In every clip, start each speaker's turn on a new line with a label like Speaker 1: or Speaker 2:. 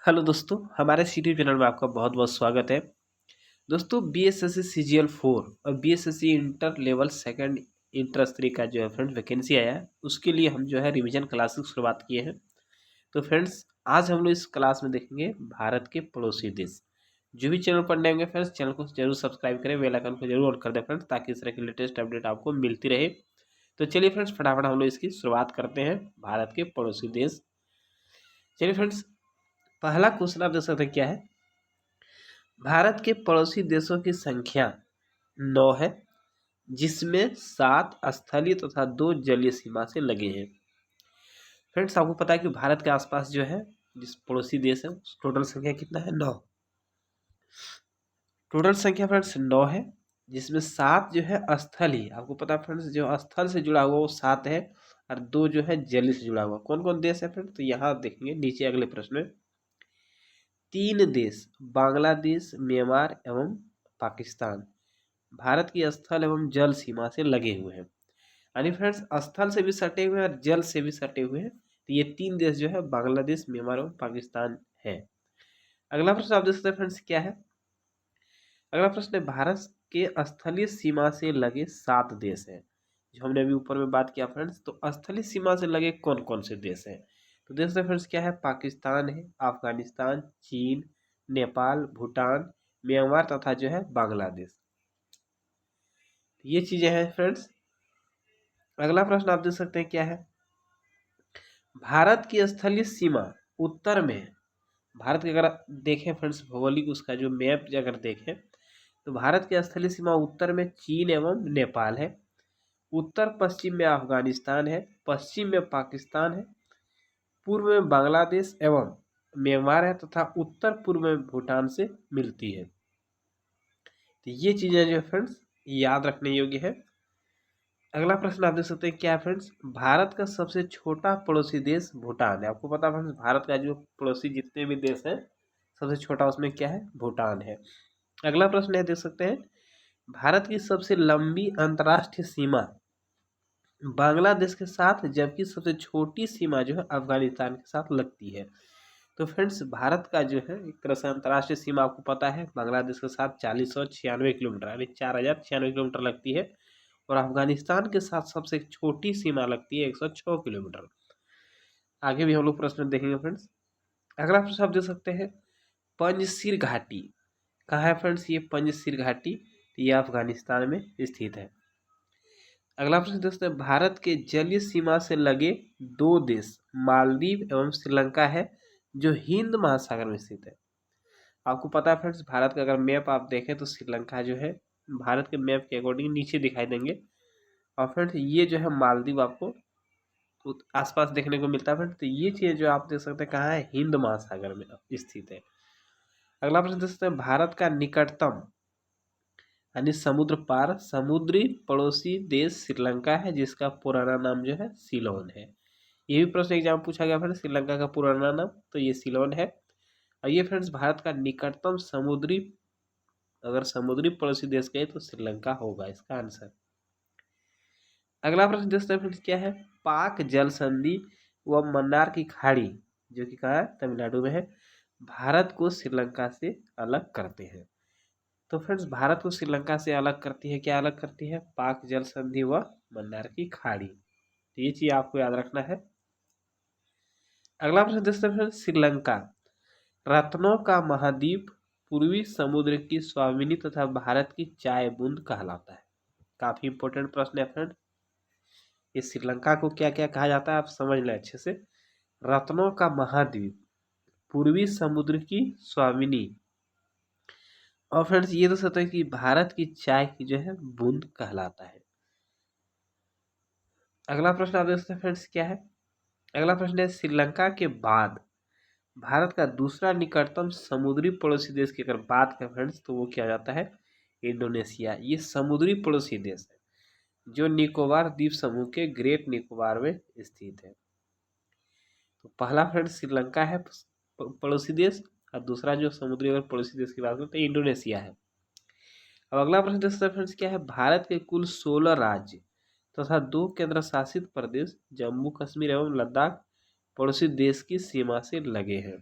Speaker 1: Hello दोस्तों, हमारे YouTube channel में आपका बहुत बहुत स्वागत है। दोस्तों, बीएसएससी सीजीएल 4 और BSSC inter level second inter 3 का जो है फ्रेंड्स वैकेंसी आया है, उसके लिए हम जो है रिवीजन क्लासेस की शुरुआत किए हैं। तो फ्रेंड्स, आज हम लोग इस क्लास में देखेंगे भारत के पड़ोसी देश। जो भी चैनल पर नए होंगे फ्रेंड्स, चैनल को जरूर सब्सक्राइब करें, बेल आइकन को जरूर ऑन कर दें फ्रेंड्स, ताकि इस तरह की लेटेस्ट अपडेट आपको मिलती रहे। तो चलिए फ्रेंड्स, फटाफट हम लोग इसकी शुरुआत करते हैं। भारत के पड़ोसी देश, चलिए फ्रेंड्स, पहला क्वेश्चन आप देख सकते हैं क्या है। भारत के पड़ोसी देशों की संख्या 9 है, जिसमें 7 स्थलीय तथा 2 जलीय सीमा से लगे हैं। फ्रेंड्स, आपको पता है कि भारत के आसपास जो है जिस पड़ोसी देश है, टोटल संख्या कितना है? 9। टोटल संख्या फ्रेंड्स 9 है, जिसमें 7 जो है स्थल ही। आपको पता है फ्रेंड्स, जो स्थल से जुड़ा हुआ वो 7 है, और 2 जो है जलीय से जुड़ा हुआ। कौन कौन देश है फ्रेंड्स? तो यहाँ देखेंगे नीचे अगले प्रश्न में 3 देश बांग्लादेश, म्यांमार एवं पाकिस्तान भारत की स्थल एवं जल सीमा से लगे हुए हैं। यानी फ्रेंड्स, स्थल से भी सटे हुए हैं और जल से भी सटे हुए हैं। तो ये 3 देश जो है बांग्लादेश, म्यांमार और पाकिस्तान है। अगला प्रश्न आप देख सकते हैं फ्रेंड्स क्या है। अगला प्रश्न है, भारत के स्थलीय सीमा से लगे 7 देश हैं। जो हमने अभी ऊपर में बात किया फ्रेंड्स, तो स्थलीय सीमा से लगे कौन कौन से देश हैं? तो देख सकते हैं फ्रेंड्स क्या है। पाकिस्तान है, अफगानिस्तान, चीन, नेपाल, भूटान, म्यांमार तथा जो है बांग्लादेश। ये चीजें हैं फ्रेंड्स। अगला प्रश्न आप देख सकते हैं क्या है। भारत की स्थलीय सीमा उत्तर में है। भारत की अगर देखें फ्रेंड्स, भौगोलिक उसका जो मैप अगर देखें, तो भारत की स्थलीय सीमा उत्तर में चीन एवं नेपाल है, उत्तर पश्चिम में अफगानिस्तान है, पश्चिम में पाकिस्तान है, पूर्व में बांग्लादेश एवं म्यांमार है तथा उत्तर पूर्व में भूटान से मिलती है। तो ये चीजें जो फ्रेंड्स याद रखने योग्य है। अगला प्रश्न आप देख सकते हैं क्या है फ्रेंड्स। भारत का सबसे छोटा पड़ोसी देश भूटान है। आपको पता है फ्रेंड्स, भारत का जो पड़ोसी जितने भी देश हैं, सबसे छोटा उसमें क्या है? भूटान है। अगला प्रश्न है, देख सकते हैं, भारत की सबसे लंबी अंतर्राष्ट्रीय सीमा बांग्लादेश के साथ, जबकि सबसे छोटी सीमा जो है अफगानिस्तान के साथ लगती है। तो फ्रेंड्स, भारत का जो है एक तरह से अंतर्राष्ट्रीय सीमा आपको पता है बांग्लादेश के साथ 4096 किलोमीटर यानी 4096 किलोमीटर लगती है, और अफगानिस्तान के साथ सबसे छोटी सीमा लगती है 106 किलोमीटर। आगे भी हम लोग प्रश्न देखेंगे फ्रेंड्स। अगला प्रश्न आप देख सकते हैं, पंजशीर घाटी कहाँ है फ्रेंड्स? ये पंजशीर घाटी, तो ये अफगानिस्तान में स्थित है। अगला प्रश्न देख सकते हैं, भारत के जलीय सीमा से लगे 2 देश मालदीव एवं श्रीलंका है, जो हिंद महासागर में स्थित है। आपको पता है फ्रेंड्स, भारत का अगर मैप आप देखें तो श्रीलंका जो है भारत के मैप के अकॉर्डिंग नीचे दिखाई देंगे, और फ्रेंड्स ये जो है मालदीव आपको आसपास देखने को मिलता है फ्रेंड्स। तो ये चीज जो आप देख सकते हैं कहाँ है? हिंद महासागर में स्थित है। अगला प्रश्न देख सकते हैं, भारत का निकटतम यानी समुद्र पार समुद्री पड़ोसी देश श्रीलंका है, जिसका पुराना नाम जो है सीलोन है। ये भी प्रश्न एग्जाम पूछा गया फ्रेंड्स, श्रीलंका का पुराना नाम, तो ये सीलोन है। और ये फ्रेंड्स भारत का निकटतम समुद्री, अगर समुद्री पड़ोसी देश कहे तो श्रीलंका होगा इसका आंसर। अगला प्रश्न देखते हैं फ्रेंड्स क्या है। पाक जल संधि व मन्नार की खाड़ी, जो कि कहाँ है? तमिलनाडु में है, भारत को श्रीलंका से अलग करते हैं। तो फ्रेंड्स, भारत को श्रीलंका से अलग करती है, क्या अलग करती है? पाक जल संधि व मन्नार की खाड़ी। तो ये चीज आपको याद रखना है। अगला प्रश्न देखते हैं फ्रेंड्स, श्रीलंका रत्नों का महाद्वीप, पूर्वी समुद्र की स्वामिनी तथा भारत की चाय बूंद कहलाता है। काफी इंपॉर्टेंट प्रश्न है फ्रेंड। इस श्रीलंका को क्या क्या कहा जाता है आप समझ लें अच्छे से। रत्नों का महाद्वीप, पूर्वी समुद्र की स्वामिनी, और फ्रेंड्स ये तो सच है कि भारत की चाय की जो है बूंद कहलाता है। अगला प्रश्न आप देखते हैं फ्रेंड्स क्या है। अगला प्रश्न है, श्रीलंका के बाद भारत का दूसरा निकटतम समुद्री पड़ोसी देश की अगर बात करें फ्रेंड्स, तो वो क्या जाता है? इंडोनेशिया। ये समुद्री पड़ोसी देश है, जो निकोबार द्वीप समूह के ग्रेट निकोबार में स्थित है। तो पहला फ्रेंड्स श्रीलंका है पड़ोसी देश, और दूसरा जो समुद्री और पड़ोसी देश की बात करते हैं इंडोनेशिया है। अब अगला प्रश्न देखते हैं फ्रेंड्स क्या है। भारत के कुल 16 राज्य तथा 2 केंद्र शासित प्रदेश जम्मू कश्मीर एवं लद्दाख पड़ोसी देश की सीमा से लगे हैं।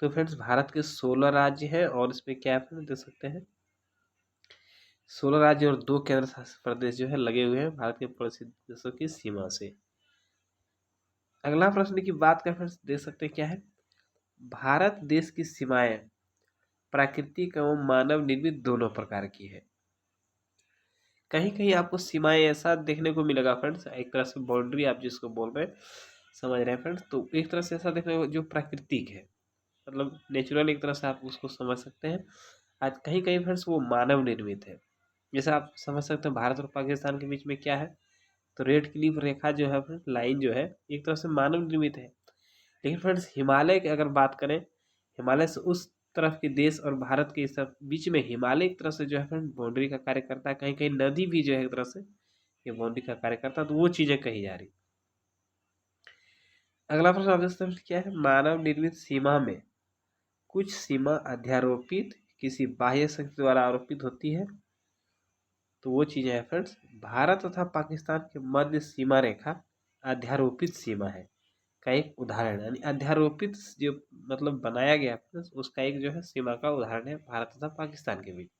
Speaker 1: तो फ्रेंड्स भारत के 16 राज्य हैं और इसमें क्या है देख सकते हैं 16 राज्य और 2 केंद्र शासित प्रदेश जो है लगे हुए हैं भारत के पड़ोसी देशों की सीमा से। अगला प्रश्न की बात करें फ्रेंड्स देख सकते हैं क्या है, भारत देश की सीमाएं प्राकृतिक एवं मानव निर्मित दोनों प्रकार की है। कहीं कहीं आपको सीमाएं ऐसा देखने को मिलेगा फ्रेंड्स, एक तरह से बाउंड्री आप जिसको बोल रहे हैं समझ रहे हैं फ्रेंड्स, तो एक तरह से ऐसा देखने को जो प्राकृतिक है, मतलब नेचुरल एक तरह से आप उसको समझ सकते हैं। आज कहीं कहीं फ्रेंड्स वो मानव निर्मित है, जैसे आप समझ सकते हैं भारत और पाकिस्तान के बीच में क्या है, तो रेड क्लिफ रेखा जो है लाइन जो है एक तरह से मानव निर्मित है। लेकिन फ्रेंड्स हिमालय की अगर बात करें, हिमालय से उस तरफ के देश और भारत के इस तरफ बीच में हिमालय एक तरह से जो है फ्रेंड बाउंड्री का कार्य करता है, कहीं कहीं नदी भी जो है एक तरह से ये बाउंड्री का कार्य करता है, तो वो चीजें कही जा रही। अगला प्रश्न आप देखते हैं क्या है, मानव निर्मित सीमा में कुछ सीमा अध्यारोपित किसी बाह्य शक्ति द्वारा आरोपित होती है, तो वो चीजें है फ्रेंड्स भारत तथा पाकिस्तान के मध्य सीमा रेखा अध्यारोपित सीमा है का एक उदाहरण है, यानी अध्यारोपित जो मतलब बनाया गया उसका एक जो है सीमा का उदाहरण है भारत तथा पाकिस्तान के बीच।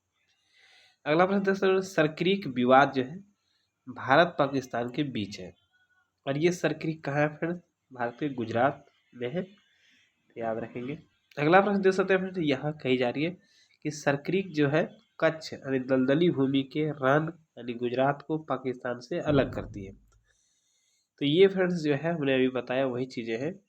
Speaker 1: अगला प्रश्न देख सकते हैं, सरक्रीक विवाद जो है भारत पाकिस्तान के बीच है, और ये सरक्रीक कहाँ है फ्रेंड्स, भारत के गुजरात में है, तो याद रखेंगे। अगला प्रश्न देख सकते हैं फ्रेंड्स, यहाँ कही जा रही है कि सरक्रीक जो है कच्छ यानी दलदली भूमि के रन यानी गुजरात को पाकिस्तान से अलग करती है, तो ये फ्रेंड्स जो है हमने अभी बताया वही चीजें हैं।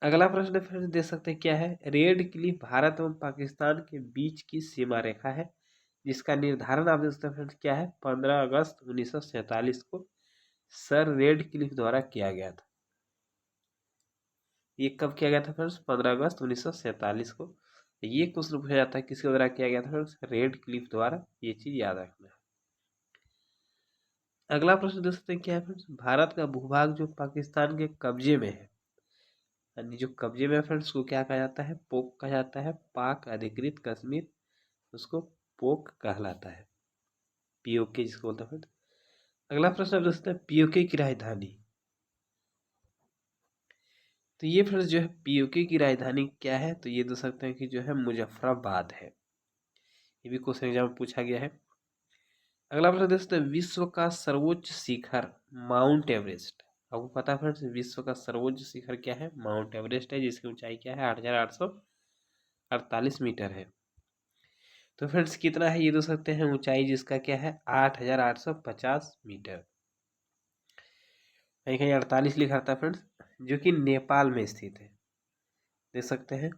Speaker 1: अगला प्रश्न फ्रेंड्स देख सकते हैं क्या है, रेड क्लिफ भारत एवं पाकिस्तान के बीच की सीमा रेखा है जिसका निर्धारण आप देख सकते हैं फ्रेंड्स क्या है 15 अगस्त 1947 को सर रेड क्लिफ द्वारा किया गया था। ये कब किया गया था फ्रेंड्स, 15 अगस्त 1947 को। ये क्वेश्चन पूछा जाता है किसके द्वारा किया गया था फ्रेंड्स, रेड क्लिफ द्वारा, ये चीज याद रखना है। अगला प्रश्न देख सकते हैं क्या है फ्रेंड्स, भारत का भूभाग जो पाकिस्तान के कब्जे में है, यानी जो कब्जे में है फ्रेंड्स को क्या कहा जाता है, पोक कहा जाता है, पाक अधिकृत कश्मीर उसको पोक कहलाता है, पीओके जिसको बोलते हैं फ्रेंड्स। अगला प्रश्न आप देख सकते हैं पीओके की राजधानी, तो ये फ्रेंड्स जो है पीओके की राजधानी क्या है, तो ये देख सकते हैं कि जो है मुजफ्फराबाद है, ये भी क्वेश्चन एग्जाम में पूछा गया है। अगला प्रश्न देख सकते हैं विश्व का सर्वोच्च शिखर माउंट एवरेस्ट, आपको पता है फ्रेंड्स विश्व का सर्वोच्च शिखर क्या है, माउंट एवरेस्ट है जिसकी ऊंचाई क्या है 8,848 मीटर है। तो फ्रेंड्स कितना है ये देख सकते हैं ऊंचाई जिसका क्या है 8,850 मीटर, कहीं कहीं 48 लिखा था फ्रेंड्स, जो कि नेपाल में स्थित है, देख सकते हैं।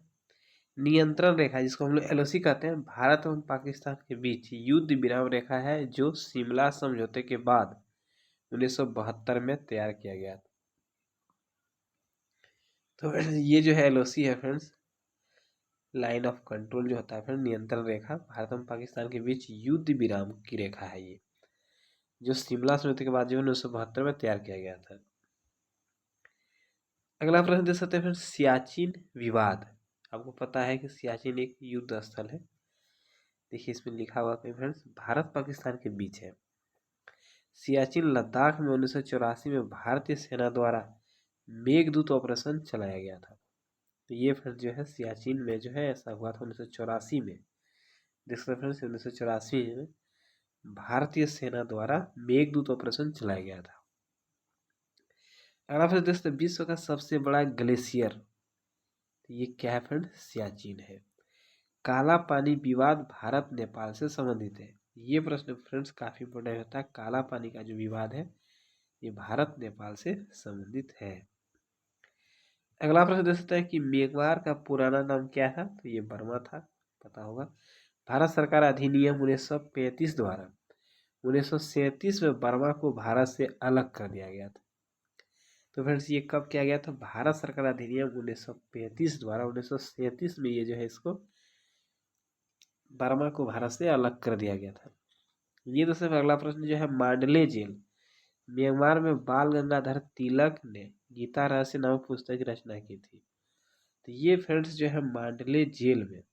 Speaker 1: नियंत्रण रेखा जिसको हम लोग एलओसी कहते हैं भारत एवं पाकिस्तान के बीच युद्ध विराम रेखा है जो शिमला समझौते के बाद 1972 में तैयार किया गया था। तो ये जो है एलओसी है फ्रेंड्स, लाइन ऑफ कंट्रोल जो होता है फ्रेंड नियंत्रण रेखा भारत एवं पाकिस्तान के बीच युद्ध विराम की रेखा है ये, जो शिमला समझौते के बाद जो 1972 में तैयार किया गया था। अगला प्रश्न देख सकते हैं फ्रेंड्स सियाचिन विवाद, आपको पता है कि सियाचिन एक युद्ध स्थल है, देखिए इसमें लिखा हुआ है फ्रेंड्स भारत पाकिस्तान के बीच है। सियाचिन लद्दाख में 1984 में भारतीय सेना द्वारा मेघदूत ऑपरेशन चलाया गया था, तो ये फ्रेंड्स जो है सियाचिन में जो है ऐसा हुआ था 1984 में, देख सकते फ्रेंड्स 1984 में भारतीय सेना द्वारा मेघदूत ऑपरेशन चलाया गया था। अगला फ्रेंड्स देख सकते विश्व का सबसे बड़ा ग्लेशियर, तो ये क्या है फ्रेंड सियाचिन है। काला पानी विवाद भारत नेपाल से संबंधित है, ये प्रश्न फ्रेंड्स काफी इंपोर्टेंट होता है, काला पानी का जो विवाद है ये भारत नेपाल से संबंधित है। अगला प्रश्न देख सकते हैं कि मेघवार का पुराना नाम क्या था, तो ये बर्मा था, पता होगा। भारत सरकार अधिनियम 1935 द्वारा 1937 में बर्मा को भारत से अलग कर दिया गया था, तो फ्रेंड्स ये कब किया गया था, भारत सरकार अधिनियम 1935 द्वारा 1937 में ये जो है इसको बर्मा को भारत से अलग कर दिया गया था। ये दोस्तों अगला प्रश्न जो है मांडले जेल म्यांमार में बाल गंगाधर तिलक ने गीता रहस्य नामक पुस्तक की रचना की थी, तो ये फ्रेंड्स जो है मांडले जेल में,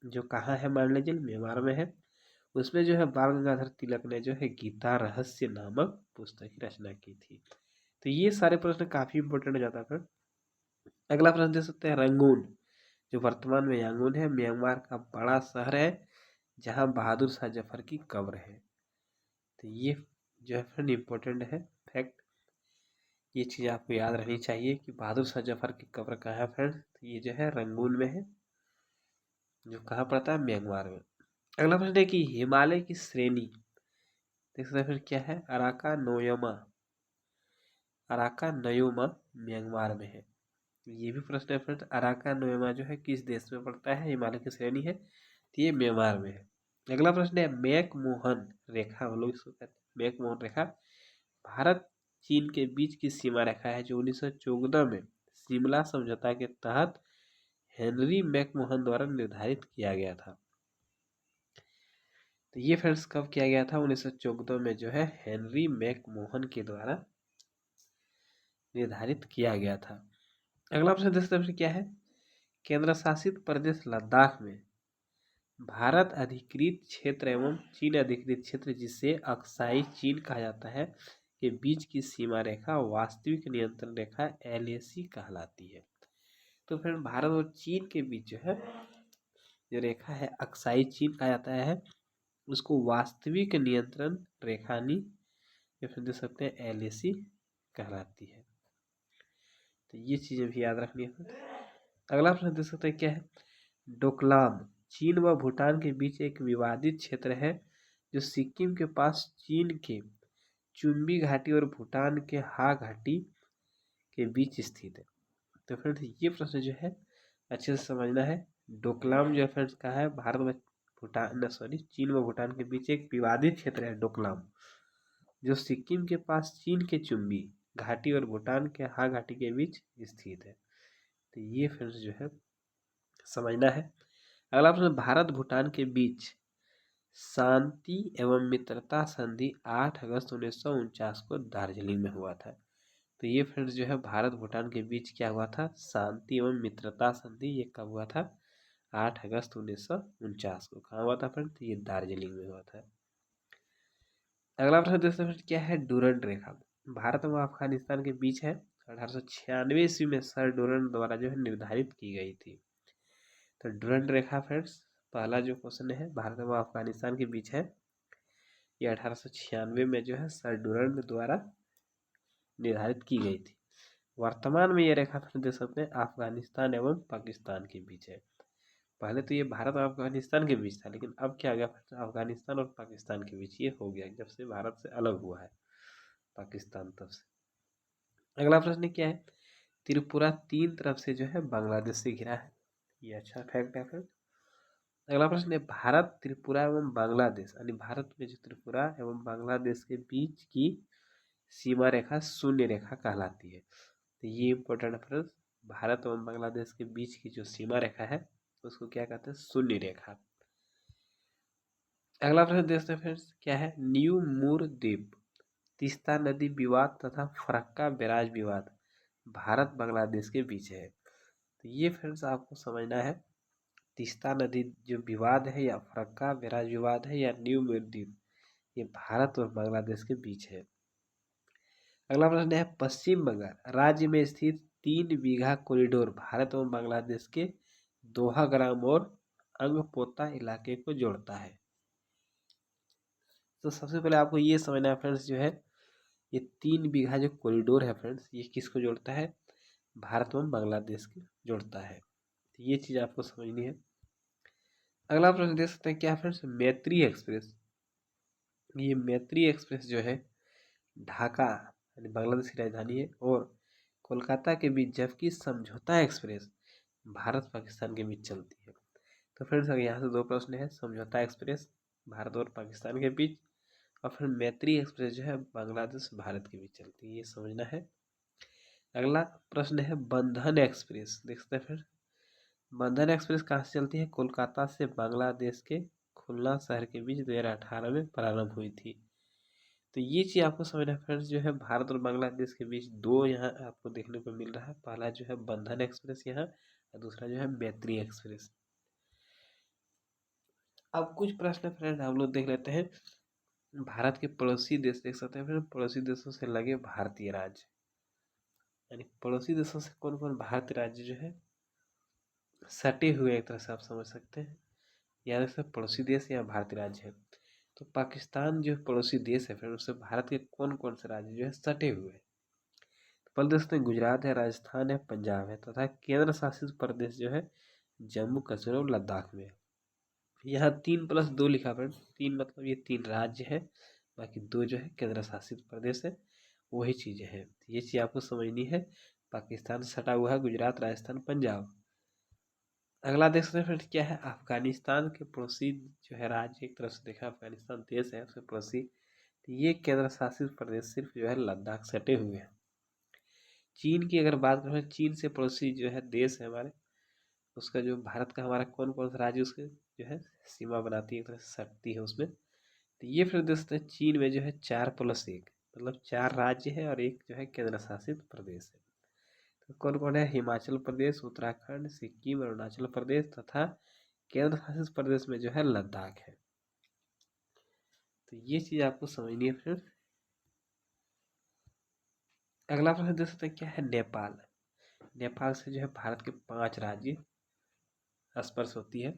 Speaker 1: जो कहाँ है मांडले जेल म्यांमार में है, उसमें जो है बाल गंगाधर तिलक ने जो है गीता रहस्य नामक पुस्तक की रचना की थी। तो ये सारे प्रश्न काफी इंपोर्टेंट हो जाता है। अगला प्रश्न देख सकते हैं, रंगून जो वर्तमान में यांगून है म्यांमार का बड़ा शहर है जहां बहादुर शाह जफर की कब्र है। तो ये जो है फ्रेंड इम्पोर्टेंट है फैक्ट, ये चीज़ आपको याद रहनी चाहिए कि बहादुर शाह जफर की कब्र कहाँ है फ्रेंड। तो ये जो है रंगून में है, जो कहाँ पड़ता है, म्यांमार में। अगला प्रश्न है कि हिमालय की श्रेणी देख सकते हैं फिर क्या है, अराका नोयमा, अराका नयोमा म्यांमार में है। ये भी प्रश्न है फ्रेंड, अराका नोयमा जो है किस देश में पड़ता है, हिमालय की श्रेणी है, तो ये म्यांमार में है। अगला प्रश्न है मैकमोहन रेखा, हम लोग इसको कहते हैं मैकमोहन रेखा, भारत चीन के बीच की सीमा रेखा है जो 1914 में शिमला समझौता के तहत हेनरी मैकमोहन द्वारा निर्धारित किया गया था। तो ये फ्रेंड्स कब किया गया था, 1914 में जो है हेनरी मैकमोहन के द्वारा निर्धारित किया गया था। अगला प्रश्न देखते हैं क्या है, केंद्र शासित प्रदेश लद्दाख में भारत अधिकृत क्षेत्र एवं चीन अधिकृत क्षेत्र जिसे अक्साई चीन कहा जाता है के बीच की सीमा रेखा वास्तविक नियंत्रण रेखा LAC कहलाती है। तो फिर भारत और चीन के बीच जो है जो रेखा है अक्साई चीन कहा जाता है, उसको वास्तविक नियंत्रण रेखानी या फिर देख सकते हैं LAC कहलाती है। तो ये चीज़ें भी याद रखनी है। अगला प्रश्न देख सकते हैं क्या है, डोकलाम चीन व भूटान के बीच एक विवादित क्षेत्र है जो सिक्किम के पास चीन के चुम्बी घाटी और भूटान के हा घाटी के बीच स्थित है। तो फ्रेंड्स ये प्रश्न जो है अच्छे से समझना है। डोकलाम जो है फ्रेंड्स का है भारत व भूटान चीन व भूटान के बीच एक विवादित क्षेत्र है डोकलाम, जो सिक्किम के पास चीन के चुम्बी घाटी और भूटान के हा घाटी के बीच स्थित है। तो ये फ्रेंड्स जो है समझना है। अगला प्रश्न, भारत भूटान के बीच शांति एवं मित्रता संधि 8 अगस्त 1949 को दार्जिलिंग में हुआ था। तो ये फ्रेंड्स जो है भारत भूटान के बीच क्या हुआ था, शांति एवं मित्रता संधि, ये कब हुआ था, 8 अगस्त 1949 को। कहाँ हुआ था फ्रेंड, तो ये दार्जिलिंग में हुआ था। अगला प्रश्न दोस्तों क्या है, डूरंड रेखा भारत व अफगानिस्तान के बीच है, 1896 ईस्वी में सर डूरंड द्वारा जो है निर्धारित की गई थी। तो डूरंड रेखा फ्रेंड्स पहला जो क्वेश्चन है भारत व अफगानिस्तान के बीच है, ये 1896 में जो है सर डूरंड द्वारा निर्धारित की गई थी। वर्तमान में ये रेखा देख सकते हैं अफगानिस्तान एवं पाकिस्तान के बीच है। पहले तो ये भारत और अफगानिस्तान के बीच था, लेकिन अब क्या आ गया, अफगानिस्तान और पाकिस्तान के बीच ये हो गया जब से भारत से अलग हुआ है पाकिस्तान तब से। अगला प्रश्न क्या है, त्रिपुरा 3 तरफ से जो है बांग्लादेश से घिरा है, ये अच्छा फैक्ट है फिर। अगला प्रश्न है, भारत त्रिपुरा एवं बांग्लादेश यानी भारत में जो त्रिपुरा एवं बांग्लादेश के बीच की सीमा रेखा शून्य रेखा कहलाती है। तो ये इंपॉर्टेंट है फ्रेंड्स, भारत एवं बांग्लादेश के बीच की जो सीमा रेखा है उसको क्या कहते हैं, शून्य रेखा। अगला प्रश्न देखते हैं फ्रेंड्स क्या है, न्यू मूर द्वीप तीस्ता नदी विवाद तथा फरक्का बैराज विवाद भारत बांग्लादेश के बीच है। तो ये फ्रेंड्स आपको समझना है, तीस्ता नदी जो विवाद है या फरक्का बैराज विवाद है या न्यू मूर द्वीप, ये भारत और बांग्लादेश के बीच है। अगला प्रश्न है, पश्चिम बंगाल राज्य में स्थित 3 बीघा कॉरिडोर भारत एवं बांग्लादेश के दोहा-ग्राम और अंगपोता इलाके को जोड़ता है। तो सबसे पहले आपको ये समझना है फ्रेंड्स जो है ये 3 बीघा जो कॉरिडोर है फ्रेंड्स, ये किसको जोड़ता है, भारत एवं बांग्लादेश को जोड़ता है। तो ये चीज़ आपको समझनी है। अगला प्रश्न देख सकते हैं क्या फ्रेंड्स, मैत्री एक्सप्रेस, ये मैत्री एक्सप्रेस जो है ढाका यानी बांग्लादेश की राजधानी है और कोलकाता के बीच, जबकि समझौता एक्सप्रेस भारत पाकिस्तान के बीच चलती है। तो फ्रेंड्स अगर यहाँ से 2 प्रश्न है, समझौता एक्सप्रेस भारत और पाकिस्तान के बीच और फिर मैत्री एक्सप्रेस जो है बांग्लादेश भारत के बीच चलती है, ये समझना है। अगला प्रश्न है बंधन एक्सप्रेस, देख सकते हैं फिर बंधन एक्सप्रेस कहाँ से चलती है, कोलकाता से बांग्लादेश के खुलना शहर के बीच 2018 में प्रारंभ हुई थी। तो ये चीज़ आपको समझना है फ्रेंड्स जो है भारत और बांग्लादेश के बीच 2 यहाँ आपको देखने को मिल रहा है, पहला जो है बंधन एक्सप्रेस यहाँ और दूसरा जो है मैत्री एक्सप्रेस। अब कुछ प्रश्न फ्रेंड हम लोग देख लेते हैं, भारत के पड़ोसी देश देख सकते हैं फिर, पड़ोसी देशों से लगे भारतीय राज्य यानी पड़ोसी देशों से कौन कौन भारतीय राज्य जो है सटे हुए, एक तरह से आप समझ सकते हैं, या देख सकते पड़ोसी देश या भारतीय राज्य है। तो पाकिस्तान जो पड़ोसी देश है, फिर उससे भारत के कौन कौन से राज्य जो है सटे हुए हैं। पहले देख सकते हैं गुजरात है, राजस्थान है, पंजाब है, तथा केंद्र शासित प्रदेश जो है जम्मू कश्मीर और लद्दाख में है। यहाँ 3+2 लिखा पर 3 मतलब ये 3 राज्य है, बाकी 2 जो है केंद्र शासित प्रदेश है, वही चीज़ें हैं। ये चीज़ आपको समझनी है। पाकिस्तान से सटा हुआ है गुजरात, राजस्थान, पंजाब। अगला देख सकते हैं फ्रेंड्स क्या है, अफगानिस्तान के पड़ोसी जो है राज्य, एक तरफ से देखा अफगानिस्तान देश है उसके पड़ोसी, तो ये केंद्र शासित प्रदेश सिर्फ जो है लद्दाख सटे हुए हैं। चीन की अगर बात करें, चीन से पड़ोसी जो है देश है हमारे, उसका जो भारत का हमारा कौन कौन सा राज्य उसके जो है सीमा बनाती है, एक तरह से सटती है उसमें। तो ये फिर देख सकते हैं चीन में जो है 4+1 मतलब 4 राज्य है और एक जो है केंद्र शासित प्रदेश है। तो कौन कौन है, हिमाचल प्रदेश, उत्तराखंड, सिक्किम, अरुणाचल प्रदेश तथा केंद्र शासित प्रदेश में जो है लद्दाख है। तो ये चीज आपको समझनी है फ्रेंड्स। अगला प्रश्न देख सकते हैं क्या है, नेपाल। नेपाल से जो है भारत के 5 राज्य स्पर्श होती है।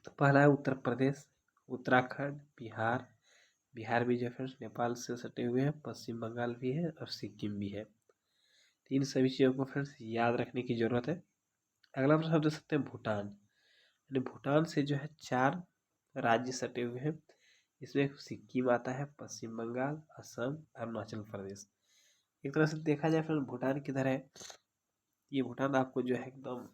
Speaker 1: तो पहला है उत्तर प्रदेश, उत्तराखंड, बिहार। बिहार भी जो है फ्रेंड्स नेपाल से सटे हुए हैं, पश्चिम बंगाल भी है और सिक्किम भी है। तो इन सभी चीज़ों को फ्रेंड्स याद रखने की जरूरत है। अगला प्रश्न आप देख सकते हैं भूटान। यानी भूटान से जो है 4 राज्य सटे हुए हैं। इसमें सिक्किम आता है, पश्चिम बंगाल, असम, अरुणाचल प्रदेश। एक तरह से देखा जाए फ्रेंड भूटान किधर है, ये भूटान आपको जो है एकदम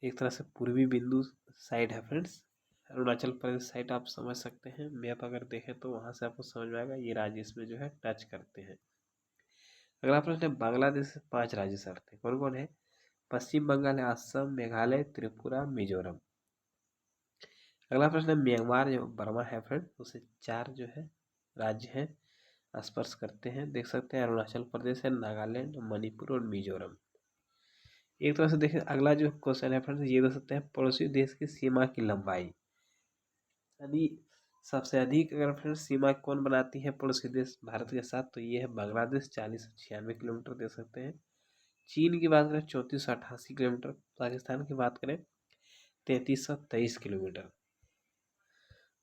Speaker 1: एक तरह से पूर्वी बिंदु साइड है फ्रेंड्स। अरुणाचल प्रदेश साइड आप समझ सकते हैं, मैप अगर देखें तो वहाँ से आपको समझ में आएगा, ये राज्य इसमें जो है टच करते हैं। अगला प्रश्न है बांग्लादेश से 5 राज्य सटते हैं, कौन कौन है, पश्चिम बंगाल है, असम, मेघालय, त्रिपुरा, मिजोरम। अगला प्रश्न है म्यांमार जो बर्मा है फ्रेंड, उसे 4 जो है राज्य हैं स्पर्श करते हैं, देख सकते हैं अरुणाचल प्रदेश है, नागालैंड, मणिपुर और मिजोरम। एक तरह से देखें अगला जो क्वेश्चन है फ्रेंड्स, ये देख सकते हैं पड़ोसी देश की सीमा की लंबाई, यानी सबसे अधिक अगर फ्रेंड्स सीमा कौन बनाती है पड़ोसी देश भारत के साथ, तो ये है बांग्लादेश 4096 किलोमीटर दे सकते हैं। चीन की बात करें 3488 किलोमीटर, पाकिस्तान की बात करें 3323 किलोमीटर।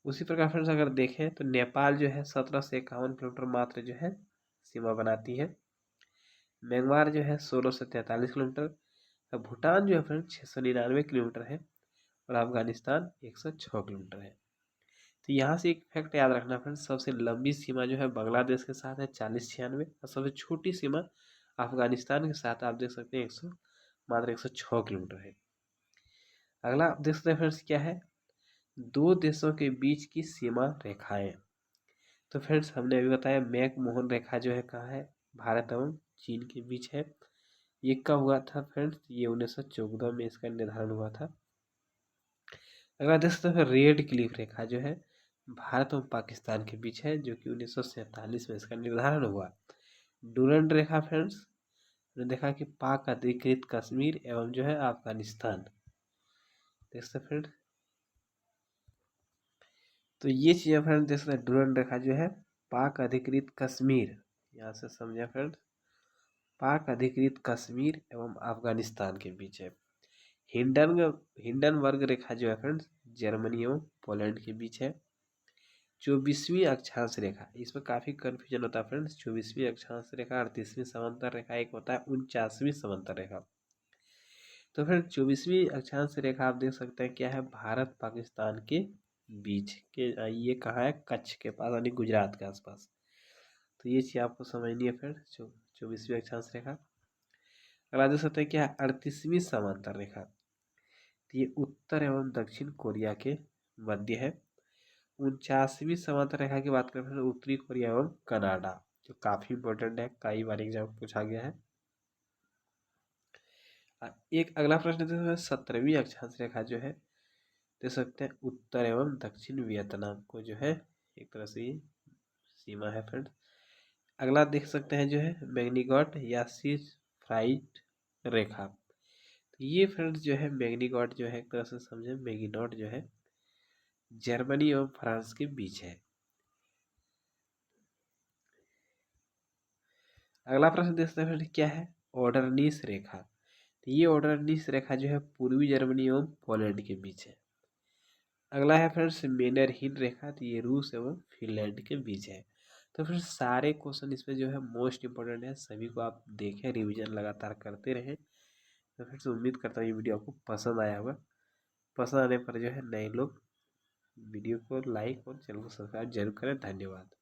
Speaker 1: उसी प्रकार फ्रेंड्स अगर देखें तो नेपाल जो है 1751 किलोमीटर मात्र जो है सीमा बनाती है। म्यांमार जो है 1643 किलोमीटर। भूटान जो है फ्रेंड 699 किलोमीटर है और अफगानिस्तान 106 किलोमीटर है। तो यहाँ से एक फैक्ट याद रखना फ्रेंड्स, सबसे लंबी सीमा जो है बांग्लादेश के साथ है 4096 और सबसे छोटी सीमा अफगानिस्तान के साथ आप देख सकते हैं मात्र 106 किलोमीटर है। अगला आप देख सकते हैं फ्रेंड्स क्या है, 2 देशों के बीच की सीमा रेखाएं। तो फ्रेंड्स हमने अभी बताया मैक-मोहन रेखा जो है कहाँ है, भारत एवं चीन के बीच है। ये कब हुआ था फ्रेंड्स, ये 1914 में इसका निर्धारण हुआ था। अगला देख सकते हैं रेड क्लिफ रेखा जो है भारत और पाकिस्तान के बीच है, जो कि 1947 में इसका निर्धारण हुआ। डूरंड रेखा फ्रेंड्स ने देखा कि पाक अधिकृत कश्मीर एवं जो है अफगानिस्तान, देख सकते फ्रेंड्स। तो ये चीज़ें फ्रेंड्स देख सकते हैं, डूरंड रेखा जो है पाक अधिकृत कश्मीर, यहाँ से समझे फ्रेंड्स, पाक अधिकृत कश्मीर एवं अफगानिस्तान के बीच है। हिंडनबर्ग रेखा जो है फ्रेंड्स जर्मनी एवं पोलैंड के बीच है। 24वीं अक्षांश रेखा, इसमें काफ़ी कन्फ्यूजन होता है फ्रेंड्स, 24वीं अक्षांश रेखा, 38वीं समांतर रेखा, एक होता है 49वीं समांतर रेखा। तो फ्रेंड 24वीं अक्षांश रेखा आप देख सकते हैं क्या है, भारत पाकिस्तान के बीच के, ये कहाँ है, कच्छ के पास यानी गुजरात के आसपास। तो ये चीज़ आपको समझनी है फ्रेंड, 24वीं अक्षांश रेखा। अगला देख सकते हैं क्या है, 38वीं समांतर रेखा, तो ये उत्तर एवं दक्षिण कोरिया के मध्य है। 49वीं समांतर रेखा की बात करें तो उत्तरी कोरिया एवं कनाडा, जो काफी इंपॉर्टेंट है, कई बार एग्जाम पूछा गया है। एक अगला प्रश्न देते हैं 17वीं अक्षांश रेखा जो है देख सकते हैं उत्तर एवं दक्षिण वियतनाम को जो है एक तरह से सीमा है फ्रेंड। अगला देख सकते हैं जो है मैग्नीगॉट या सी फ्राइट रेखा, तो ये फ्रेंड्स जो है मैग्नीगॉट जो है एक तरह से समझे मैग्नीनॉट जो है जर्मनी और फ्रांस के बीच है। अगला प्रश्न देखते हैं फ्रेंड्स क्या है, ऑर्डरनीस रेखा। तो ये ऑर्डरनीस रेखा जो है पूर्वी जर्मनी एवं पोलैंड के बीच है। अगला है फ्रेंड्स मेनरहिन रेखा। तो ये रूस एवं फिनलैंड के बीच है। तो फिर सारे क्वेश्चन इसमें जो है मोस्ट इंपॉर्टेंट है, सभी को आप देखें, रिवीजन लगातार करते रहें। तो फिर उम्मीद करता हूँ ये वीडियो आपको पसंद आया होगा। पसंद आने पर जो है नए लोग वीडियो को लाइक और चैनल को सब्सक्राइब जरूर करें। धन्यवाद।